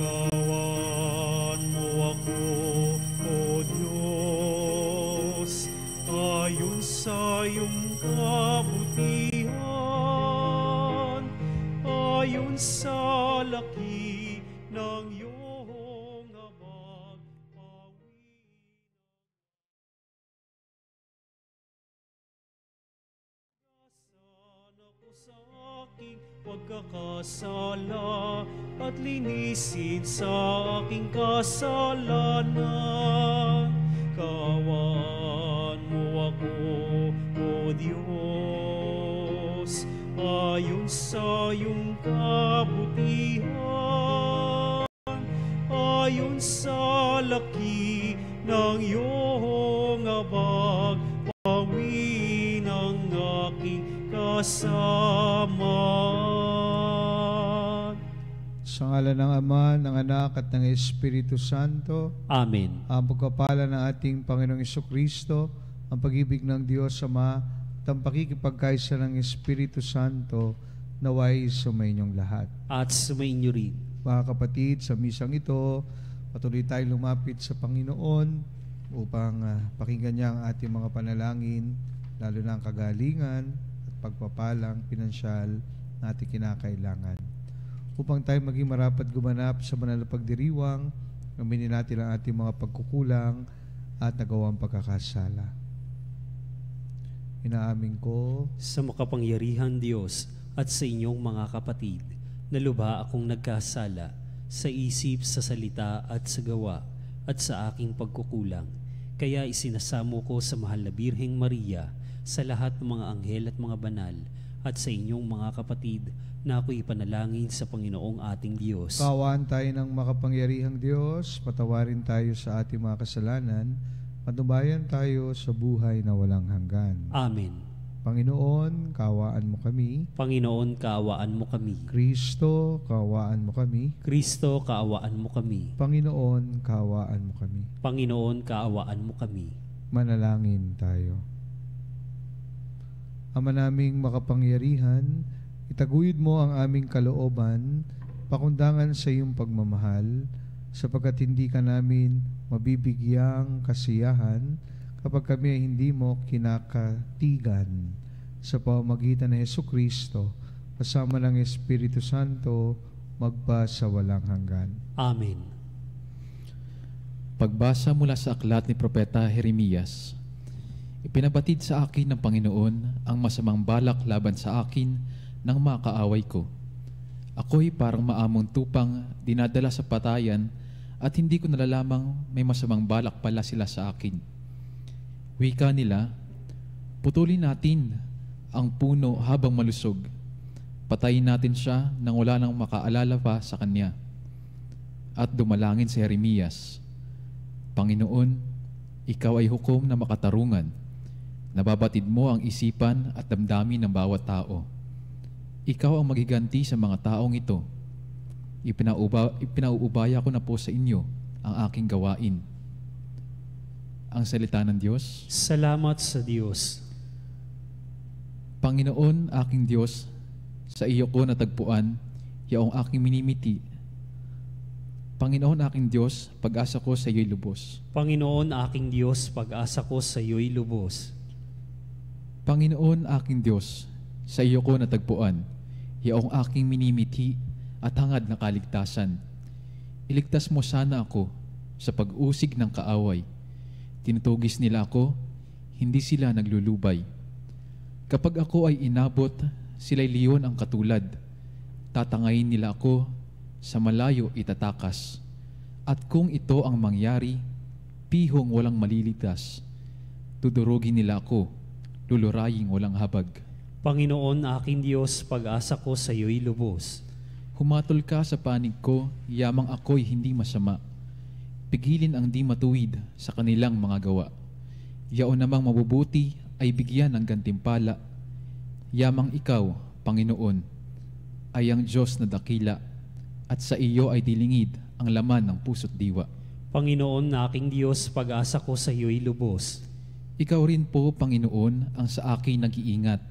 Kawan mo ako, O Diyos, ayon sa iyong kabutihan, ayon sa laki ng iyong habag. Sana ko sa aking pagkakasala at linisin sa aking kasalanan. Kawan mo ako, O Diyos, ayon sa iyong kabutihan, ayon sa laki ng iyong habag, pawin ang aking kasama. Sa ngalan ng Ama, ng Anak, at ng Espiritu Santo. Amen. Ang pagpapala ng ating Panginoong Jesucristo, ang pag-ibig ng Diyos Ama, at ang pakikipagkaisa ng Espiritu Santo, naway sumainyong lahat. At sumainyo rin. Mga kapatid, sa misang ito, patuloy tayong lumapit sa Panginoon upang pakinggan niya ang ating mga panalangin, lalo na ang kagalingan at pagpapalang pinansyal na ating kinakailangan. Upang tayo maging marapat gumanap sa banal na pagdiriwang, aminin natin ang ating mga pagkukulang at nagawang pagkakasala. Inaamin ko sa makapangyarihan Diyos at sa inyong mga kapatid, na lubha akong nagkasala sa isip, sa salita at sa gawa at sa aking pagkukulang. Kaya isinasamo ko sa mahal na Birheng Maria, sa lahat ng mga anghel at mga banal, at sa inyong mga kapatid, na ako'y ipanalangin sa Panginoong ating Diyos. Kaawaan tayo ng makapangyarihang Diyos, patawarin tayo sa ating mga kasalanan, patnubayan tayo sa buhay na walang hanggan. Amen. Panginoon, kaawaan mo kami. Panginoon, kaawaan mo kami. Kristo, kaawaan mo kami. Kristo, kaawaan mo kami. Panginoon, kaawaan mo kami. Panginoon, kaawaan mo kami. Manalangin tayo. Ama naming makapangyarihan, itaguyod mo ang aming kalooban, pakundangan sa iyong pagmamahal, sapagkat hindi ka namin mabibigyang kasiyahan kapag kami ay hindi mo kinakatigan. Sa pamamagitan ng Jesucristo, kasama ng Espiritu Santo, magpa sa walang hanggan. Amen. Pagbasa mula sa aklat ni Propeta Jeremias. Ipinabatid sa akin ng Panginoon ang masamang balak laban sa akin ng mga kaaway ko. Ako'y parang maamong tupang dinadala sa patayan at hindi ko nalalamang may masamang balak pala sila sa akin. Wika nila, putulin natin ang puno habang malusog. Patayin natin siya nang wala nang makaalala pa sa kanya. At dumalangin si Jeremias, Panginoon, ikaw ay hukom na makatarungan. Nababatid mo ang isipan at damdamin ng bawat tao. Ikaw ang magiganti sa mga taong ito. Ipinauubaya ko na po sa inyo ang aking gawain. Ang salita ng Diyos. Salamat sa Diyos. Panginoon, aking Diyos, sa iyo ko natagpuan yaong aking minimiti. Panginoon, aking Diyos, pag-asa ko sa iyo'y lubos. Panginoon, aking Diyos, pag-asa ko sa iyo'y lubos. Panginoon, aking Diyos, sa iyo ko natagpuan yaong aking minimiti at hangad na kaligtasan. Iligtas mo sana ako sa pag-usig ng kaaway. Tinutugis nila ako, hindi sila naglulubay. Kapag ako ay inabot, sila'y leon ang katulad. Tatangayin nila ako, sa malayo itatakas. At kung ito ang mangyari, pihong walang maliligtas. Tudurugin nila ako, luluraying walang habag. Panginoon, aking Diyos, pag-asa ko sa iyo'y lubos. Humatol ka sa panig ko, yamang ako'y hindi masama. Pigilin ang di matuwid sa kanilang mga gawa. Yaon namang mabubuti ay bigyan ng gantimpala. Yamang ikaw, Panginoon, ay ang Diyos na dakila, at sa iyo ay dilingid ang laman ng puso't diwa. Panginoon, aking Diyos, pag-asa ko sa iyo'y lubos. Ikaw rin po, Panginoon, ang sa akin nag-iingat.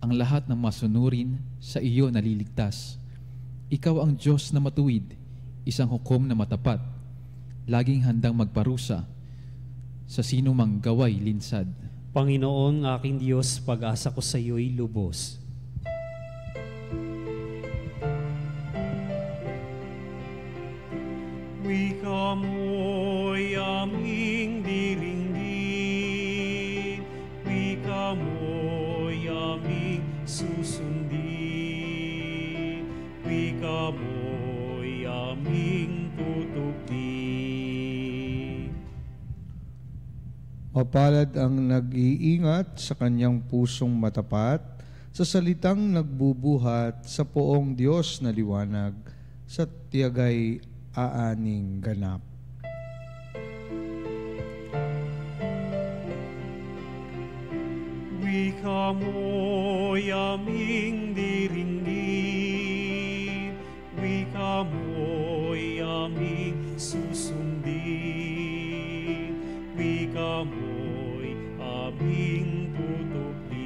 Ang lahat ng masunurin sa iyo naliligtas. Ikaw ang Diyos na matuwid, isang hukom na matapat, laging handang magparusa sa sino mang gaway linsad. Panginoon, aking Diyos, pag-asa ko sa iyo'y lubos. Wika mo'y aming diringgin, wika mo'y aming susundin, wika mo'y aming tutupin. Mapalad ang nag-iingat sa kanyang pusong matapat, sa salitang nagbubuhat sa poong Diyos na liwanag, sa tiyagay aaning ganap. Wika mo'y aming diringgin, wika mo'y aming susundin, wika mo'y aming tutupin.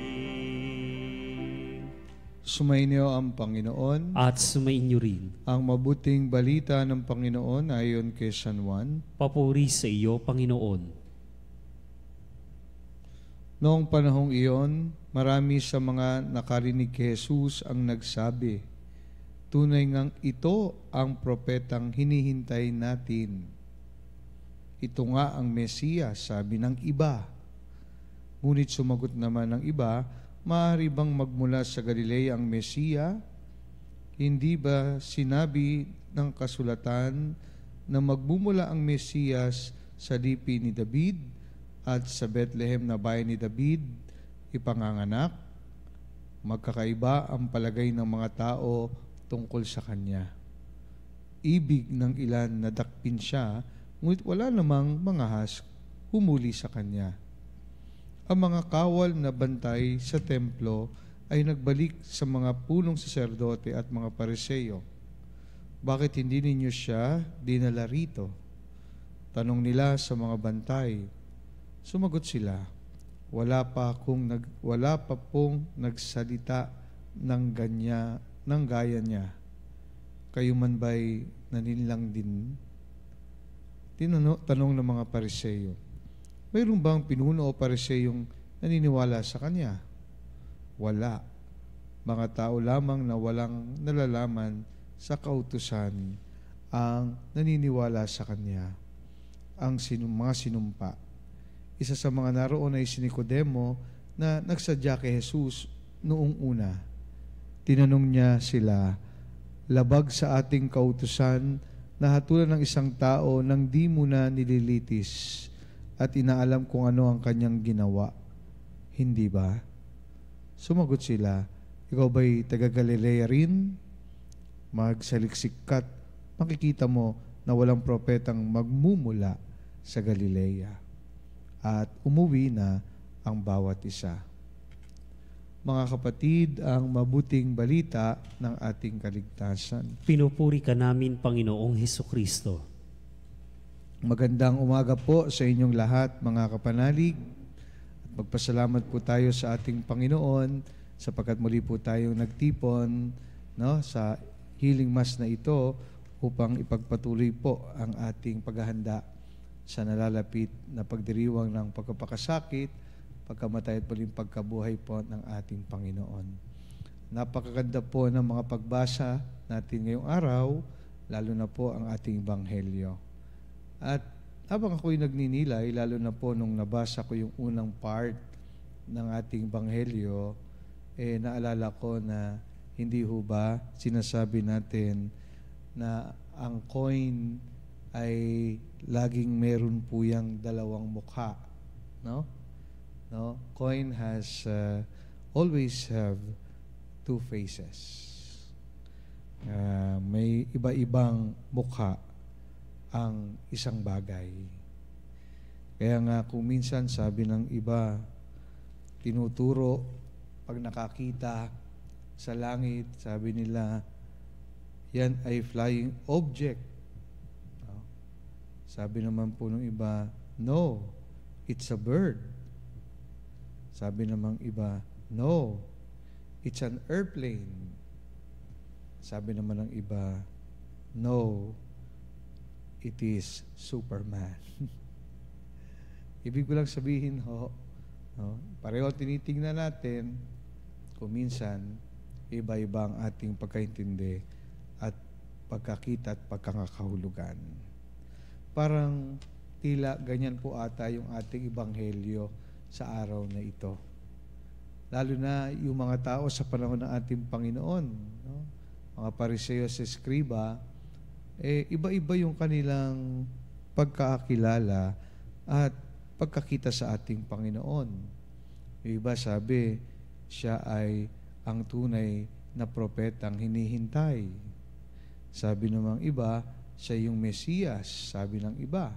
Sumainyo ang Panginoon. At sumainyo rin. Ang mabuting balita ng Panginoon ayon kay San Juan. Papuri sa iyo, Panginoon. Noong panahong iyon, marami sa mga nakarinig kay Jesus ang nagsabi, "Tunay ngang ito ang propetang hinihintay natin. Ito nga ang Mesiyas," sabi ng iba. Ngunit sumagot naman ng iba, "Maaari bang magmula sa Galilea ang Mesiya? Hindi ba sinabi ng kasulatan na magmumula ang Mesiyas sa lipi ni David at sa Bethlehem na bayan ni David ipanganganak?" Magkakaiba ang palagay ng mga tao tungkol sa kanya. Ibig ng ilan na dakpin siya, ngunit wala namang mangahas humuli sa kanya. Ang mga kawal na bantay sa templo ay nagbalik sa mga punong saserdote at mga Pariseo, "Bakit hindi ninyo siya dinala rito?" Tanong nila sa mga bantay. Sumagot sila, wala pa pong nagsalita ng gaya niya. Kayo man ba'y naninlang din? Tanong ng mga Pariseo. Mayroon bang pinuno o Pariseyong naniniwala sa kanya? Wala. Mga tao lamang na walang nalalaman sa kautusan ang naniniwala sa kanya. Ang mga sinumpa. Isa sa mga naroon ay si Nicodemo na nagsadya kay Jesus noong una. Tinanong niya sila, "Labag sa ating kautusan na hatulan ng isang tao nang di mo na nililitis at inaalam kung ano ang kanyang ginawa. Hindi ba?" Sumagot sila, "Ikaw ba'y taga-Galilea rin? Magsaliksik ka't makikita mo na walang propetang magmumula sa Galilea." At umuwi na ang bawat isa. Mga kapatid, ang mabuting balita ng ating kaligtasan. Pinupuri ka namin, Panginoong Hesukristo. Magandang umaga po sa inyong lahat, mga kapanalig. At magpasalamat po tayo sa ating Panginoon sapagkat muli po tayong nagtipon sa healing mass na ito upang ipagpatuloy po ang ating paghahanda sa nalalapit na pagdiriwang ng pagkapakasakit, pagkamatay at muling pagkabuhay po ng ating Panginoon. Napakaganda po ng mga pagbasa natin ngayong araw, lalo na po ang ating Ebanghelyo. At habang ako'y nagninilay, lalo na po nung nabasa ko yung unang part ng ating Ebanghelyo, naalala ko na hindi ho ba sinasabi natin na ang coin ay laging meron po yang dalawang mukha, no? Coin has always have two faces. May iba-ibang mukha ang isang bagay. Kaya nga kung minsan sabi ng iba, tinuturo pag nakakita sa langit, sabi nila, yan ay flying object. Sabi naman po ng iba, no, it's a bird. Sabi namang iba, no, it's an airplane. Sabi naman ng iba, no, it is Superman. Ibig ko lang sabihin ho, no, pareho tinitingnan natin, kung minsan, iba-iba ang ating pagkaintindi at pagkakita at pagkakahulugan. Parang tila ganyan po ata yung ating ebanghelyo sa araw na ito. Lalo na yung mga tao sa panahon ng ating Panginoon, no? Mga Pariseo sa Eskriba, iba-iba yung kanilang pagkakilala at pagkakita sa ating Panginoon. Yung iba sabi, siya ay ang tunay na propetang hinihintay. Sabi namang iba, siya yung Mesiyas, sabi ng iba.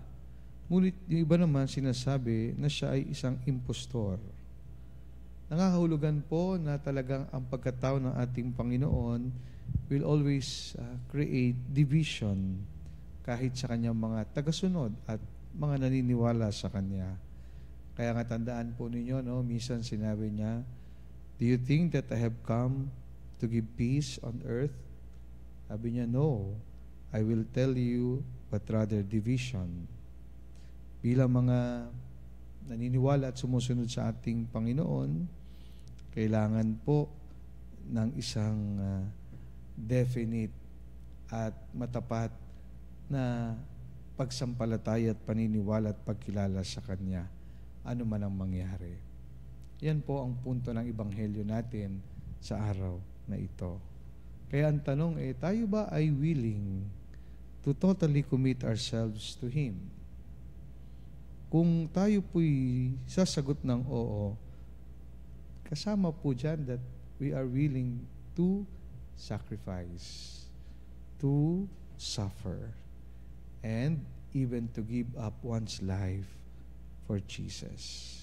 Ngunit yung iba naman sinasabi na siya ay isang impostor. Nangangahulugan po na talagang ang pagkatao ng ating Panginoon will always create division kahit sa kanyang mga tagasunod at mga naniniwala sa kanya. Kaya nga tandaan po ninyo, no, minsan sinabi niya, "Do you think that I have come to give peace on earth?" Sabi niya, "No, I will tell you but rather division." Bilang mga naniniwala at sumusunod sa ating Panginoon, kailangan po ng isang definite at matapat na pagsampalataya at paniniwala at pagkilala sa Kanya, ano man ang mangyari. Yan po ang punto ng Ebanghelyo natin sa araw na ito. Kaya ang tanong tayo ba ay willing to totally commit ourselves to Him? Kung tayo po'y sasagot ng oo, kasama po dyan that we are willing to sacrifice, to suffer, and even to give up one's life for Jesus.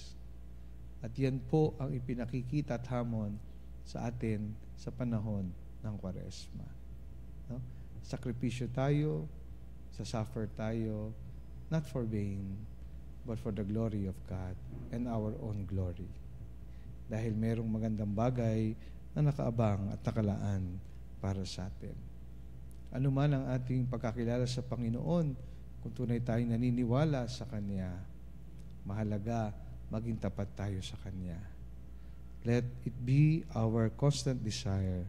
At yan po ang ipinakikita at hamon sa atin sa panahon ng Kwaresma. No? Sakripisyo tayo, suffer tayo, not for vain, but for the glory of God and our own glory. Dahil merong magandang bagay na nakaabang at nakalaan para sa atin. Ano man ang ating pagkakilala sa Panginoon, kung tunay tayong naniniwala sa Kanya, mahalaga maging tapat tayo sa Kanya. Let it be our constant desire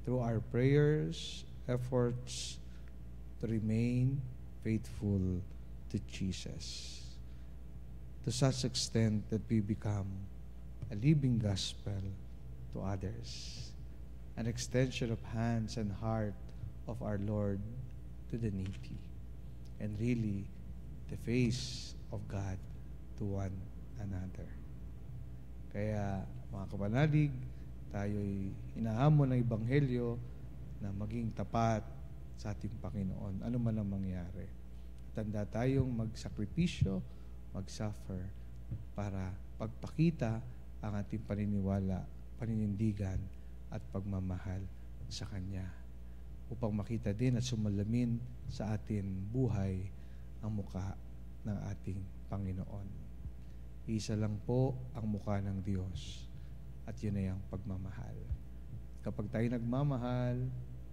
through our prayers, efforts, to remain faithful to Jesus. To such extent that we become a living gospel to others, an extension of hands and heart of our Lord to the needy, and really the face of God to one another. Kaya mga kapanalig, tayo'y hinahamon ng Ebanghelyo na maging tapat sa ating Panginoon, ano man ang mangyari. Tanda tayong magsakripisyo, mag-suffer para pagpakita ang ating paniniwala, paninindigan at pagmamahal sa Kanya, upang makita din at sumalamin sa atin buhay ang mukha ng ating Panginoon. Isa lang po ang mukha ng Diyos at yun ay ang pagmamahal. Kapag tayo nagmamahal,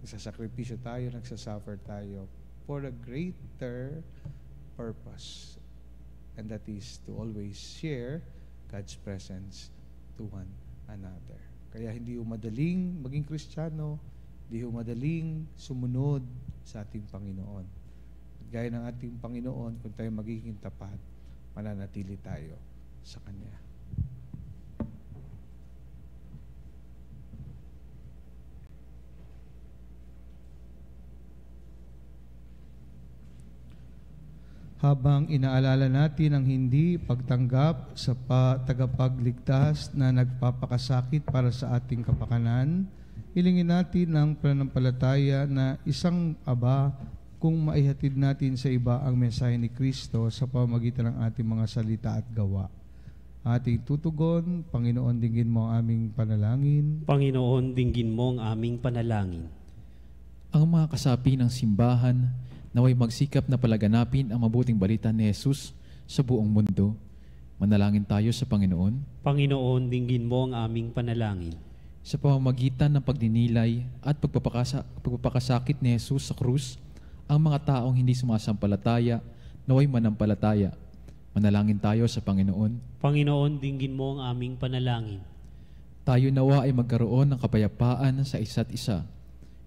nagsasakripisyo tayo, nagsasuffer tayo for a greater purpose, and that is to always share God's presence to one another. Kaya hindi madaling maging Kristiyano, hindi madaling sumunod sa ating Panginoon. At gaya ng ating Panginoon, kung tayo magiging tapat, mananatili tayo sa Kanya. Habang inaalala natin ang hindi pagtanggap sa tagapagligtas na nagpapakasakit para sa ating kapakanan, hilingin natin ang pananampalataya na isang aba kung maihatid natin sa iba ang mensahe ni Kristo sa pamamagitan ng ating mga salita at gawa. Ating tutugon, Panginoon, dinggin mo ang aming panalangin. Panginoon, dinggin mo ang aming panalangin. Ang mga kasapi ng simbahan, naway magsikap na palaganapin ang mabuting balita ni Jesus sa buong mundo. Manalangin tayo sa Panginoon. Panginoon, dinggin mo ang aming panalangin. Sa pamamagitan ng pagdinilay at pagpapakasakit ni Jesus sa krus, ang mga taong hindi sumasampalataya naway manampalataya. Manalangin tayo sa Panginoon. Panginoon, dinggin mo ang aming panalangin. Tayo nawa ay magkaroon ng kapayapaan sa isa't isa.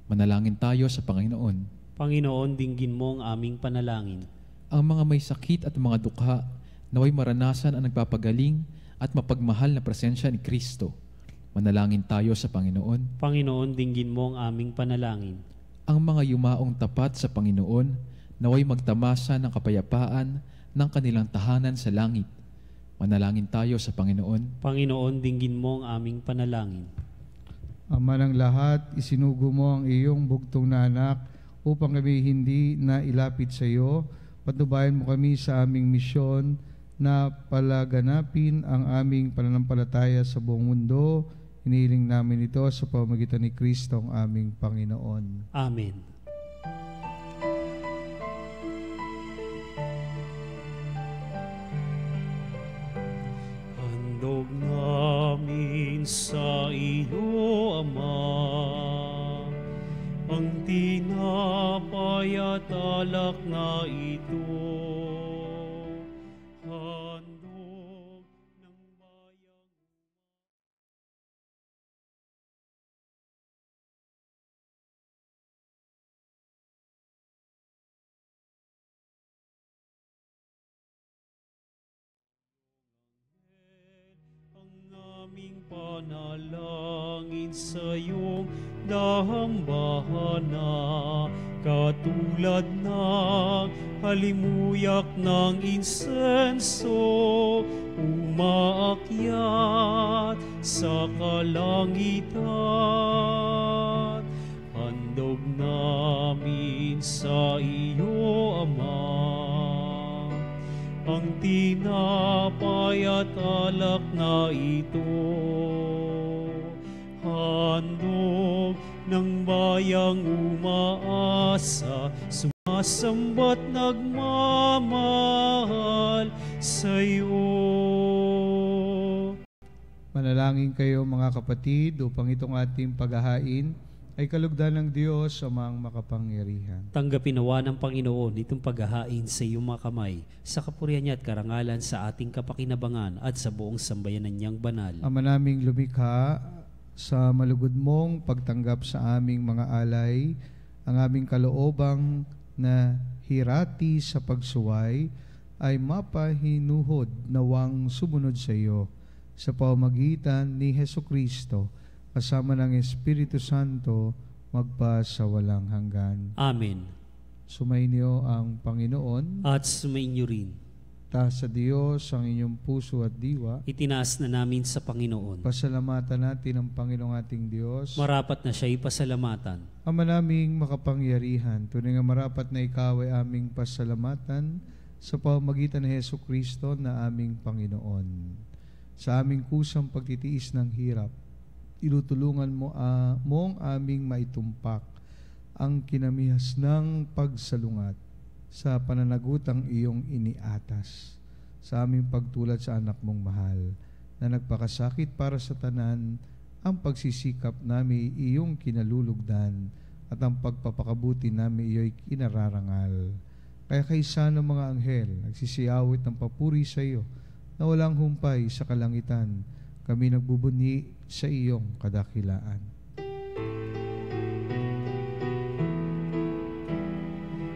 Manalangin tayo sa Panginoon. Panginoon, dinggin mo ang aming panalangin. Ang mga may sakit at mga dukha naway maranasan ang nagpapagaling at mapagmahal na presensya ni Kristo. Manalangin tayo sa Panginoon. Panginoon, dinggin mo ang aming panalangin. Ang mga yumaong tapat sa Panginoon naway magtamasa ng kapayapaan ng kanilang tahanan sa langit. Manalangin tayo sa Panginoon. Panginoon, dinggin mo ang aming panalangin. Ama ng lahat, isinugo mo ang iyong bugtong na anak upang kami hindi na ilapit sa iyo. Patnubayan mo kami sa aming misyon na palaganapin ang aming pananampalataya sa buong mundo. Hinihiling namin ito sa pamamagitan ni Kristo ang aming Panginoon. Amen. Handog namin sa iyo, Ama, ang tinapay at alak na ito. Handog ng bayang aming panalangin sa iyong dahambahana, katulad ng halimuyak ng insenso, umaakyat sa kalangitan. Handog namin sa iyo, Ama, ang tinapay at alak na ito. Handog ng bayang umaasa, sumasamba't nagmamahal sa iyo. Manalangin kayo mga kapatid upang itong ating paghahain ay kalugdan ng Diyos amang makapangyarihan. Tanggapin nawa ng Panginoon itong paghahain sa iyong mga kamay, sa kapurihan niya at karangalan sa ating kapakinabangan at sa buong sambayanan niyang banal. Ama naming lumikha, sa malugod mong pagtanggap sa aming mga alay, ang aming kaloobang na hirati sa pagsuway ay mapahinuhod nawang sumunod sa iyo sa pamamagitan ni Hesukristo, kasama ng Espiritu Santo, magpa sa walang hanggan. Amen. Sumainyo ang Panginoon. At sumainyo rin. Taas sa Diyos ang inyong puso at diwa. Itinaas na namin sa Panginoon. Pasalamatan natin ang Panginoong ating Diyos. Marapat na siya'y pasalamatan. Ama naming makapangyarihan, tunay nga marapat na ikaw ay aming pasalamatan sa pamamagitan ni Hesukristo na aming Panginoon. Sa aming kusang pagtitiis ng hirap, ilutulungan mo mong aming maitumpak ang kinamihas ng pagsalungat sa pananagutang iyong iniatas sa aming pagtulad sa anak mong mahal na nagpakasakit para sa tanan. Ang pagsisikap namin iyong kinalulugdan at ang pagpapakabuti namin iyo'y kinararangal. Kaya kaysa ng mga anghel nagsisiyawit ng papuri sa iyo na walang humpay sa kalangitan, kami nagbubunyi sa iyong kadakilaan.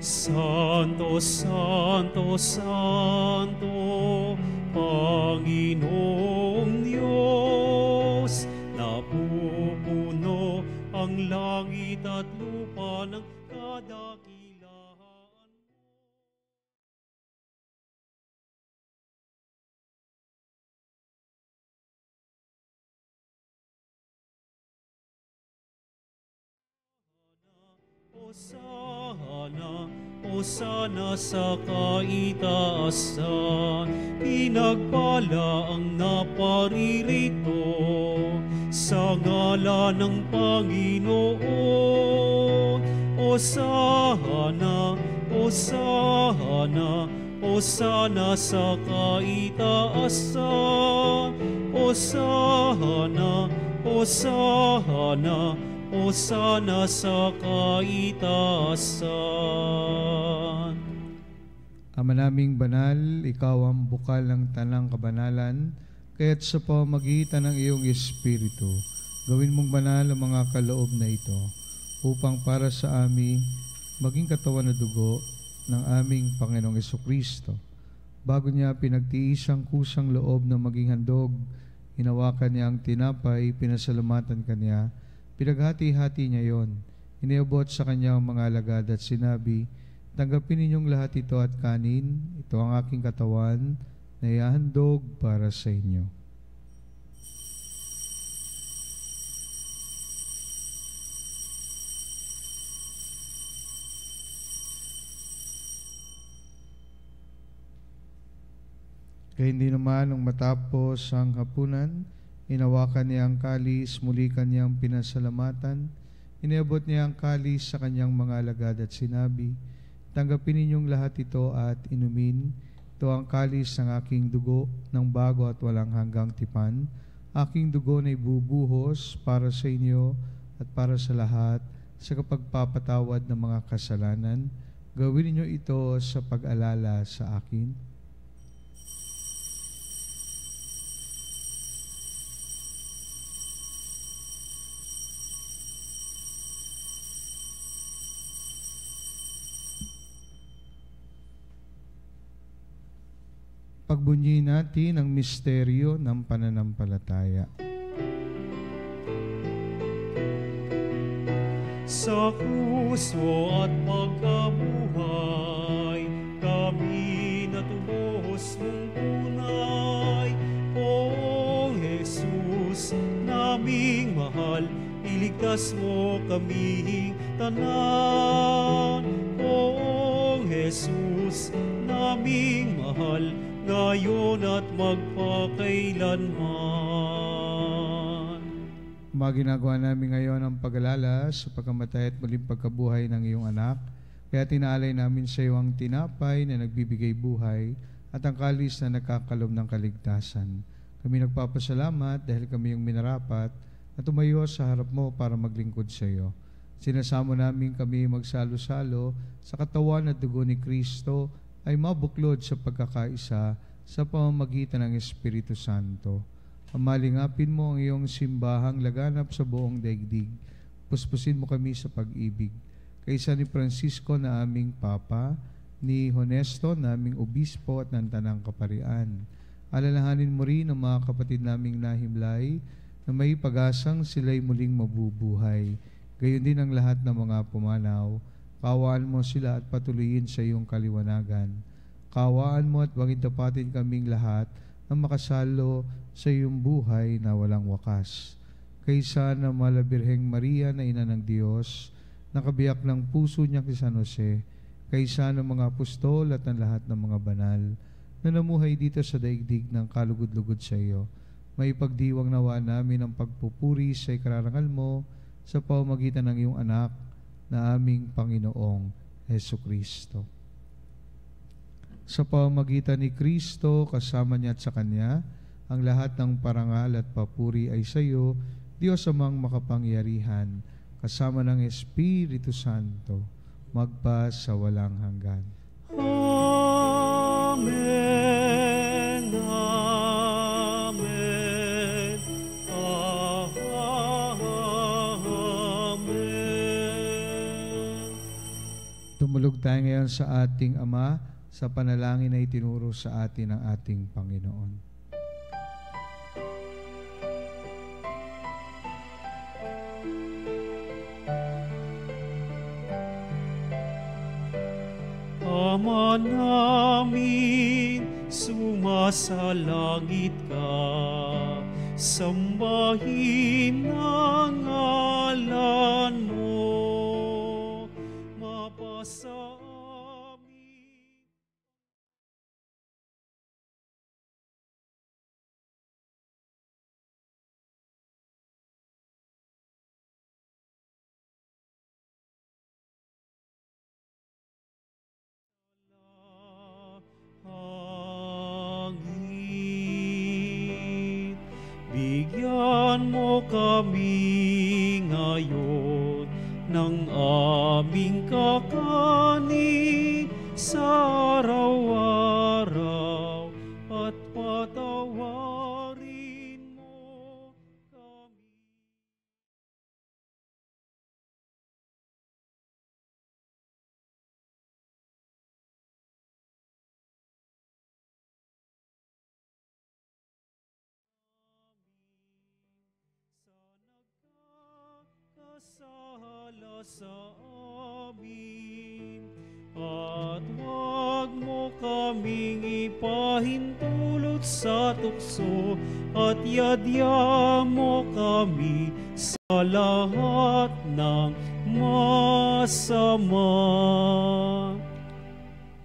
Santo, Santo, Santo, Panginoong Diyos, napupuno ang langit at lupa ng kadakilaan mo. Hosana, Hosana sa kaitaasan, pinagpala ang naparirito sa ngalan ng Panginoon. Hosana, Hosana, Hosana sa kaitaasan. Hosana, Hosana, o sana sa kaitaasan. Ama naming banal, ikaw ang bukal ng tanang kabanalan, kaya't sa pamamagitan ng iyong Espiritu, gawin mong banal ang mga kaloob na ito, upang para sa amin maging katawan na dugo ng aming Panginoong Jesucristo. Bago niya pinagtiis ang kusang loob na maging handog, hinawakan niya ang tinapay, pinasalamatan kanya, pinaghati-hati niya yon. Iniabot sa kanya ang mga alagad at sinabi, tanggapin ninyong lahat ito at kanin, ito ang aking katawan na ihahandog para sa inyo. Kaya hindi naman nung matapos ang hapunan, inawakan niya ang kalis, muli kanyang pinasalamatan, iniabot niya ang kalis sa kanyang mga alagad at sinabi, tanggapin ninyong lahat ito at inumin, ito ang kalis ng aking dugo ng bago at walang hanggang tipan, aking dugo na ibubuhos para sa inyo at para sa lahat sa kapagpapatawad ng mga kasalanan. Gawin niyo ito sa pag-alala sa akin. Pagbunyi natin ang misteryo ng pananampalataya. Sa krus mo at pagkabuhay, kami natubos mong tunay. Poong Jesus, naming mahal, iligtas mo kaming tanan. Poong Jesus, naming mahal, ngayon at magpakailanman. Ginagawa namin ngayon ang pag-alala sa pagkamatay at muling pagkabuhay ng iyong anak. Kaya tinaalay namin sa iyo ang tinapay na nagbibigay buhay at ang kalis na nagkakalob ng kaligtasan. Kami nagpapasalamat dahil kami yung minarapat at tumayo sa harap mo para maglingkod sa iyo. Sinasamo namin kami magsalo-salo sa katawan at dugo ni Kristo ay mabuklod sa pagkakaisa sa pamamagitan ng Espiritu Santo. Pamalingapin mo ang iyong simbahang laganap sa buong daigdig. Puspusin mo kami sa pag-ibig. Kaysa ni Francisco na aming Papa, ni Honesto na aming Obispo at ng Tanang Kaparian. Alalahanin mo rin ang mga kapatid naming nahimlay na may pag-asang sila'y muling mabubuhay. Gayon din ang lahat ng mga pumanaw. Kawaan mo sila at patuloyin sa iyong kaliwanagan. Kawaan mo at wagin tapatin kaming lahat na makasalo sa iyong buhay na walang wakas. Kaysa na Malabirheng Maria na Ina ng Diyos, nakabiyak ng puso niya kay San Jose, kaysa ng mga apostol at ang lahat ng mga banal na namuhay dito sa daigdig ng kalugod-lugod sa iyo, may pagdiwang nawa namin ang pagpupuri sa ikararangal mo sa pamamagitan ng iyong anak na aming Panginoong Hesukristo. Sa pamamagitan ni Kristo, kasama niya at sa Kanya, ang lahat ng parangal at papuri ay sa iyo, Diyos amang makapangyarihan, kasama ng Espiritu Santo, magpa sa walang hanggan. Amen. Amen. Tumulog tayo ngayon sa ating Ama sa panalangin na itinuro sa atin ng ating Panginoon. Ama namin, sumasalangit ka, sambahin ang ngalan mo, mapasa amin. Hangin, bigyan mo kami ngayon sala sa amin, at huwag mo kaming ipahintulot sa tukso, at yadya mo kami sa lahat ng masama.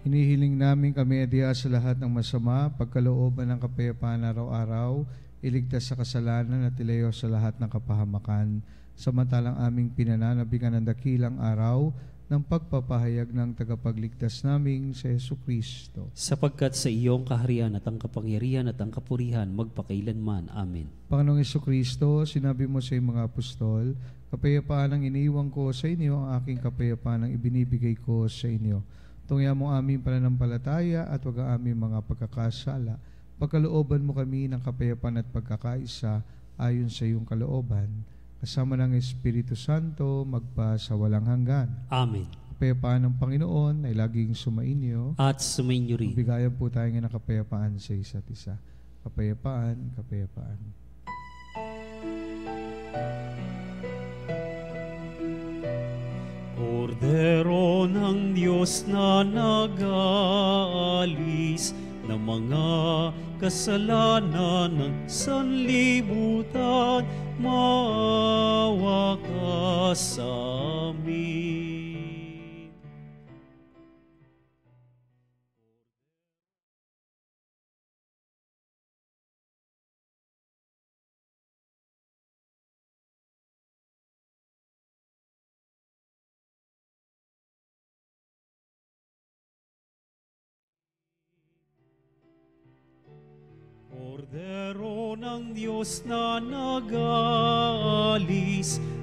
Inihiling namin kami adya sa lahat ng masama, pagkalooban ng kapayapaan araw-araw, iligtas sa kasalanan at ilayo sa lahat ng kapahamakan, samantalang aming pinananabigan ng dakilang araw ng pagpapahayag ng tagapagligtas naming sa Jesucristo. Sapagkat sa iyong kaharian at ang kapangyarihan at ang kapurihan magpakailanman. Amen. Panginoong Jesucristo, sinabi mo sa iyong mga apostol, kapayapaan ang iniiwan ko sa inyo, ang aking kapayapaan ang ibinibigay ko sa inyo. Tungya mo aming pananampalataya at wag ang aming mga pagkakasala. Pagkalooban mo kami ng kapayapaan at pagkakaisa ayon sa iyong kalooban. Kasama ng Espiritu Santo, magpa sa walang hanggan. Amen. Kapayapaan ng Panginoon ay laging sumainyo. At sumainyo rin. Bigayan po tayo ng kapayapaan sa isa't isa. Kapayapaan, kapayapaan. Kordero ng Diyos na nag-aalis ng mga kasalanan ng sanlibutan, maawa ka sa amin. Kordero ng Diyos na nag-aalis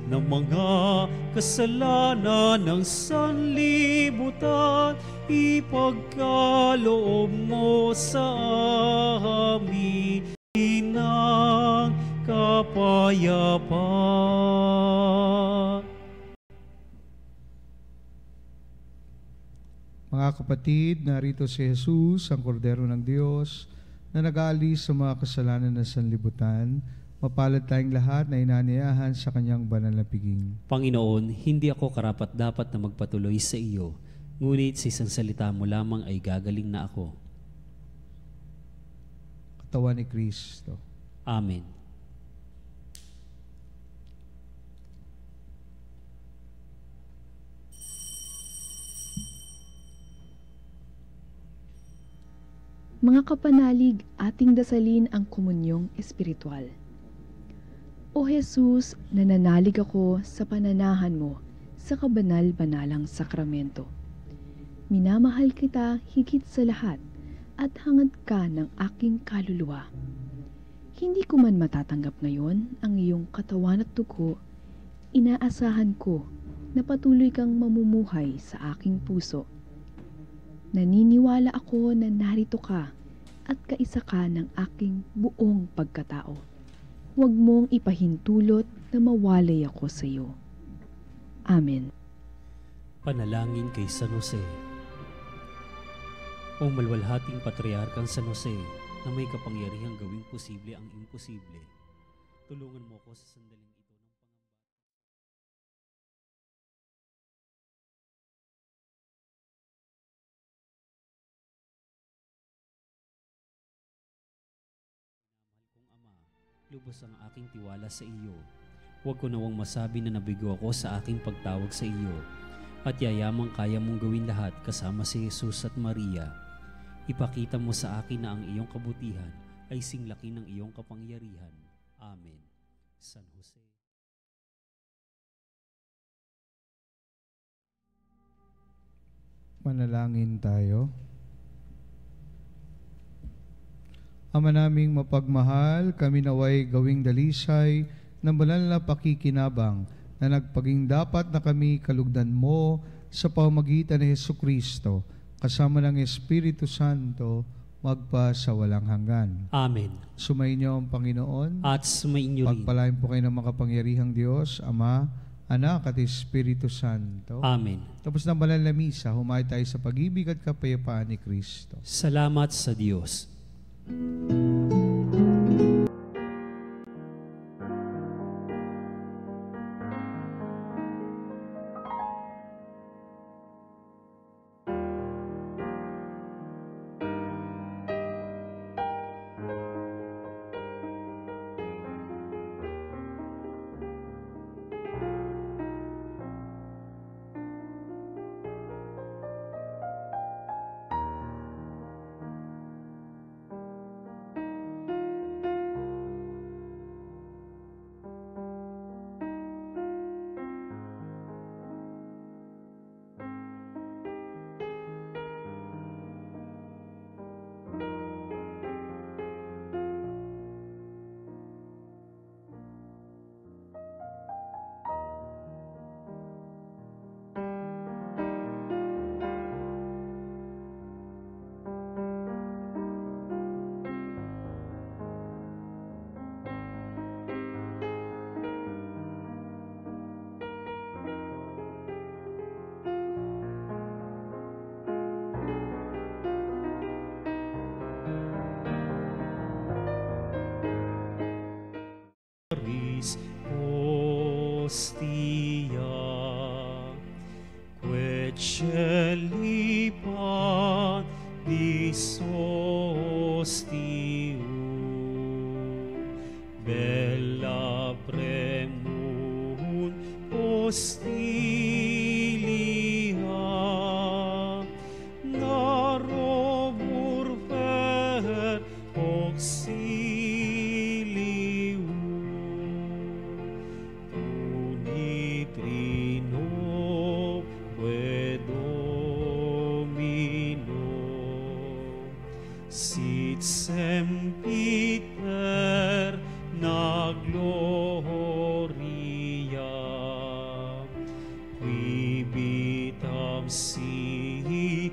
ng mga kasalanan ng sanlibutan, ipagkaloob mo sa amin ng kapayapaan. Mga kapatid, narito si Jesus, ang Kordero ng Diyos, na nag-aalis sa mga kasalanan ng sanlibutan. Mapalad tayong lahat na inaniyahan sa kanyang banal na piging. Panginoon, hindi ako karapat-dapat na magpatuloy sa iyo, ngunit sa isang salita mo lamang ay gagaling na ako. Katawan ni Kristo. Amen. Mga kapanalig, ating dasalin ang komunyong espiritual. O Jesus, nananalig ako sa pananahan mo sa kabanal-banalang sakramento. Minamahal kita higit sa lahat at hangad ka ng aking kaluluwa. Hindi ko man matatanggap ngayon ang iyong katawan at dugo, inaasahan ko na patuloy kang mamumuhay sa aking puso. Naniniwala ako na narito ka at kaisa ka ng aking buong pagkatao. Huwag mong ipahintulot na mawalay ako sa iyo. Amen. Panalangin kay San Jose. O malwalhating Patriarkang San Jose, na may kapangyarihang gawing posible ang imposible, tulungan mo ko sa sandaling ito ng pangamba. Lubos ang aking tiwala sa iyo. Huwag ko nawang masabi na nabigo ako sa aking pagtawag sa iyo, at yayamang kaya mong gawin lahat kasama si Jesus at Maria. Ipakita mo sa akin na ang iyong kabutihan ay singlaki ng iyong kapangyarihan. Amen. San Jose. Manalangin tayo. Ama naming mapagmahal, kami naway gawing dalisay ng banal na pakikinabang na nagpaging dapat na kami kalugdan mo sa pamamagitan ni Jesucristo, kasama ng Espiritu Santo, magpa sa walang hanggan. Amen. Sumainyo ang Panginoon. At sumainyo rin. Pagpalain po kayo ng makapangyarihang Diyos, Ama, Anak at Espiritu Santo. Amen. Tapos ng banal na misa, humay tayo sa pag-ibig at kapayapaan ni Kristo. Salamat sa Diyos. Eucharis Hostia, quet celi panis ostium, bella premun hostilia, narobur per auxilium, unitrino ve Domino, sit sempiter na gloria, qui vitam sine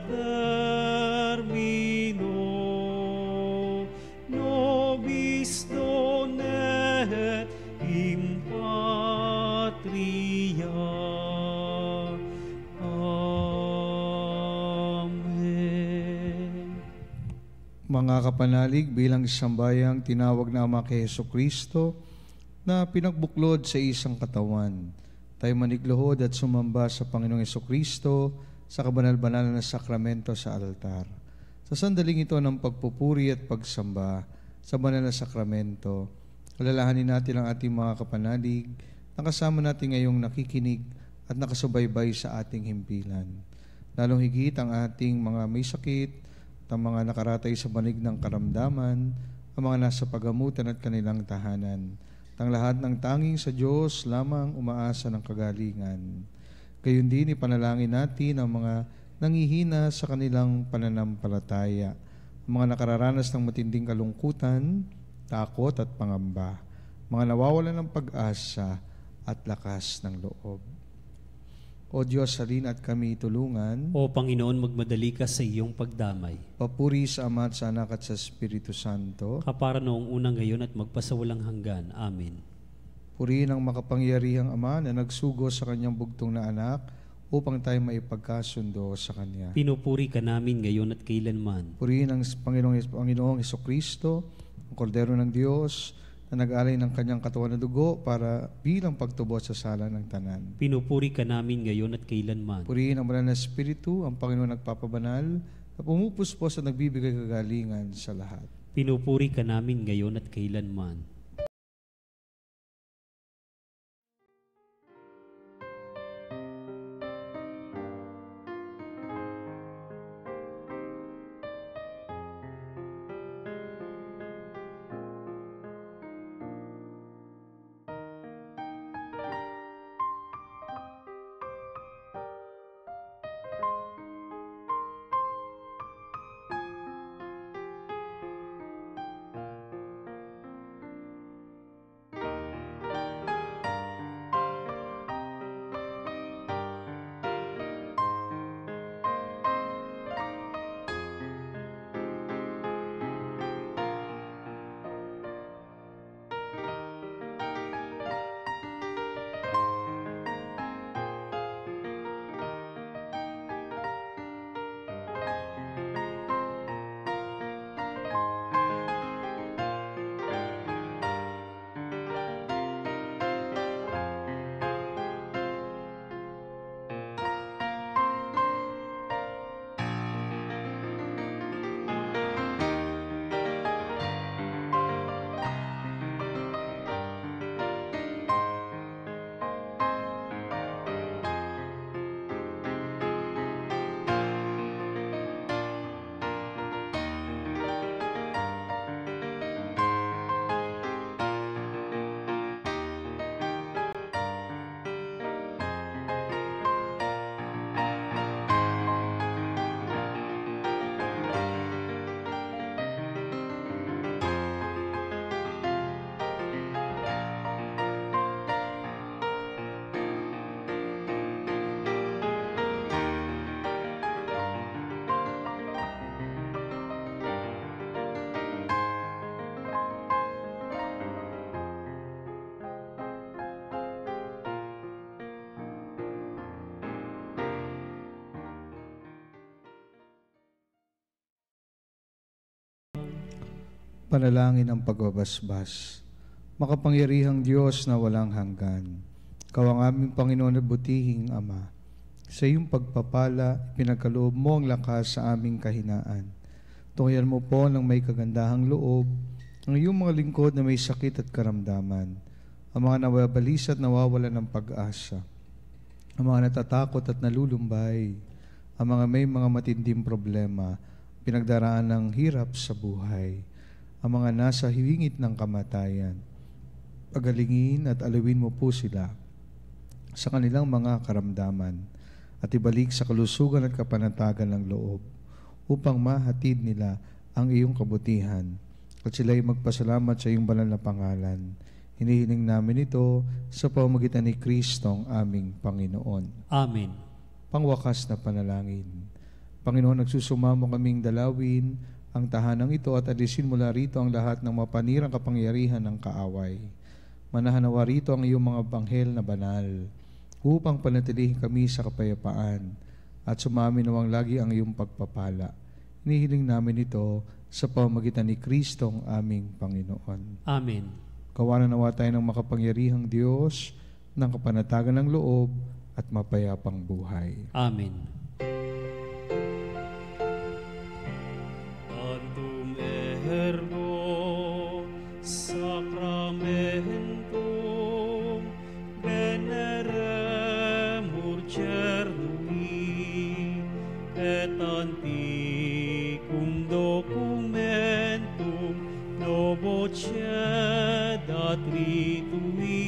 termino, nobis donet in patria. Amen. Mga kapanalig, bilang isang bayang tinawag na Ama kay Jesucristo na pinagbuklod sa isang katawan, tayo manigluhod at sumamba sa Panginoong Jesucristo sa kabanal-banal na sakramento sa altar. Sa sandaling ito ng pagpupuri at pagsamba sa banal na sakramento, alalahanin natin ang ating mga kapanalig na kasama natin ngayong nakikinig at nakasubaybay sa ating himpilan. Lalong higit ang ating mga may sakit, ang mga nakaratay sa banig ng karamdaman, ang mga nasa pagamutan at kanilang tahanan. Ang lahat ng tanging sa Diyos lamang umaasa ng kagalingan. Gayon din ipanalangin natin ang mga nangihina sa kanilang pananampalataya, ang mga nakararanas ng matinding kalungkutan, takot at pangamba, mga nawawalan ng pag-asa at lakas ng loob. O Diyos, halin at kami tulungan. O Panginoon, magmadali ka sa iyong pagdamay. Papuri sa Ama at sa Anak at sa Espiritu Santo. Kapara noong unang ngayon at magpasawalang hanggan. Amen. Purihin ang makapangyarihang Ama na nagsugo sa kanyang bugtong na anak upang tayo maipagkasundo sa Kanya. Pinupuri ka namin ngayon at kailanman. Purihin ang Panginoong Hesukristo, ang Kordero ng Diyos, na nag-alay ng kanyang katawan na dugo para bilang pagtubos sa sala ng tanan. Pinupuri ka namin ngayon at kailanman. Purihin ang banal na Espiritu, ang Panginoon nagpapabanal, na pumupuspos at nagbibigay kagalingan sa lahat. Pinupuri ka namin ngayon at kailanman. Panalangin ang pagbabasbas. Makapangyarihang Diyos na walang hanggan, Ikaw ang aming Panginoon at butihing Ama. Sa iyong pagpapala, pinagkaloob mo ang lakas sa aming kahinaan. Tungyan mo po ng may kagandahang loob ang iyong mga lingkod na may sakit at karamdaman, ang mga nawabalisa at nawawalan ng pag-asa, ang mga natatakot at nalulumbay, ang mga may mga matinding problema, pinagdaraan ng hirap sa buhay, ang mga nasa hiwingit ng kamatayan. Pagalingin at alawin mo po sila sa kanilang mga karamdaman at ibalik sa kalusugan at kapanatagan ng loob upang mahatid nila ang iyong kabutihan at sila'y magpasalamat sa iyong banal na pangalan. Hinihiling namin ito sa pamamagitan ni Kristong aming Panginoon. Amen. Pangwakas na panalangin. Panginoon, nagsusumamo kaming dalawin ang tahanang ito at alisin mula rito ang lahat ng mapanirang kapangyarihan ng kaaway. Manahanawa rito ang iyong mga banghel na banal upang panatilihin kami sa kapayapaan at sumamin nawang lagi ang iyong pagpapala. Hinihiling namin ito sa pamamagitan ni Kristong aming Panginoon. Amen. Kawanan nawa tayo ng makapangyarihang Diyos ng kapanatagan ng loob at mapayapang buhay. Amen. Tantum ergo sacramentum veneremur cernui et antiquum documentum novoce datritui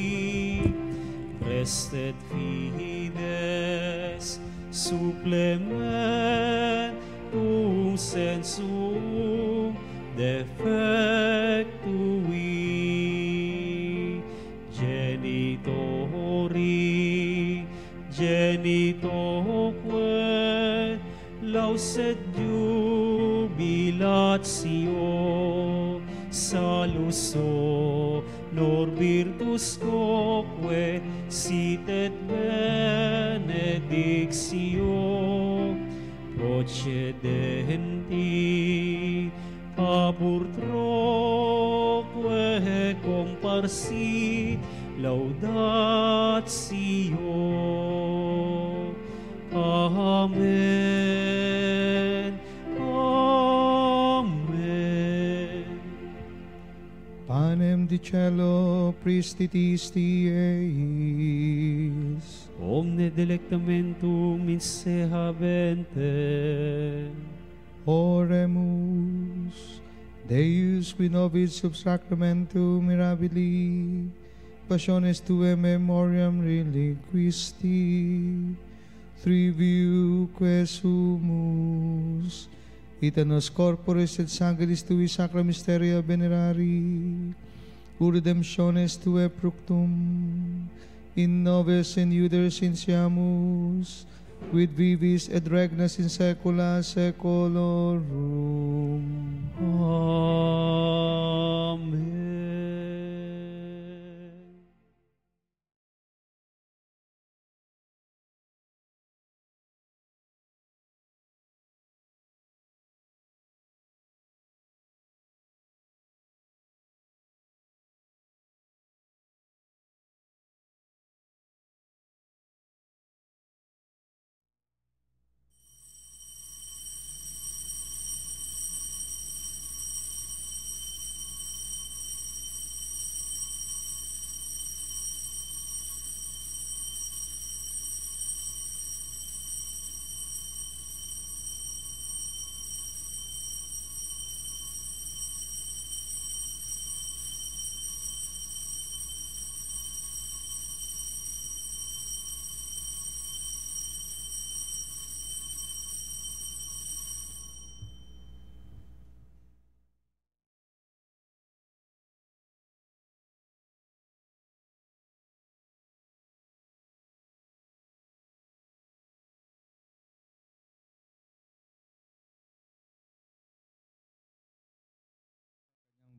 restet fides supplementum sensum defectui genitoque lauset jubilatio saluso nor virtus quoque sit et benedictio procedenti abur troque comparsit laudatio. Amen. Amen. Panem di cielo pristitis eis. Omne delectamentum in se habente. Oremus. Deus qui nobis sub sacramentum mirabili passiones tuae memoriam reliquisti triviuque sumus itanos corporis et sanguinis tui sacra mysteria venerari redemptiones tuae fructum in nobis in iuderis insiamus quid vivis et regnas in saecula saeculorum. Amen.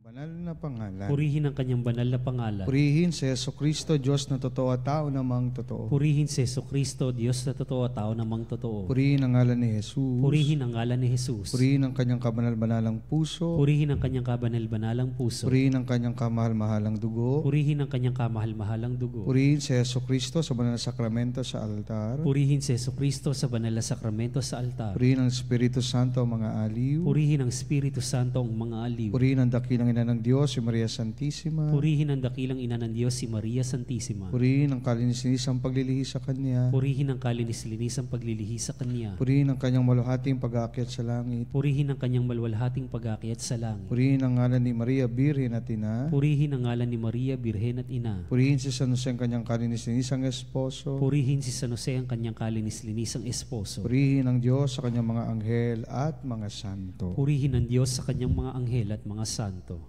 banal na pangalan. Purihin ang kanyang banal na pangalan. Purihin si Jesucristo, Diyos na totoo at tao namang totoo. Purihin si Jesucristo, Diyos na totoo at tao namang totoo. Purihin ang ngalan ni Jesus. Purihin ang ngalan ni Jesus. Purihin ang kanyang kabanal-banalang puso. Purihin ang kanyang kabanal-banalang puso. Purihin ang kanyang kamahal-mahalang dugo. Purihin ang kanyang kamahal-mahalang dugo. Purihin si Jesucristo sa banal na sakramento sa altar. Purihin si Jesucristo sa banal na sakramento sa altar. Purihin ang Espiritu Santo ang mga aliw. Purihin ang Espiritu Santo ang mga aliw. Purihin ang dakilang ina ng Diyos, si Maria Santissima. Purihin ang dakilang ina ng Diyos, si Maria Santissima. Purihin ang kalinis-linisang paglilihi sa Kanya. Purihin ang kalinis-linisang paglilihi sa Kanya. Purihin ang kanyang maluhating pag-aakyat sa langit. Purihin ang kanyang malwalhating pag-aakyat sa langit. Purihin ang ngalan ni Maria, Birhen at Ina. Purihin ang ngalan ni Maria, Birhen at Ina. Purihin si San Jose ang kanyang kalinis-linisang esposo. Purihin si San Jose ang kanyang kalinis-linisang esposo. Purihin ang Diyos sa kanyang mga anghel at mga santo. Purihin ang Diyos sa kanyang mga anghel at mga santo.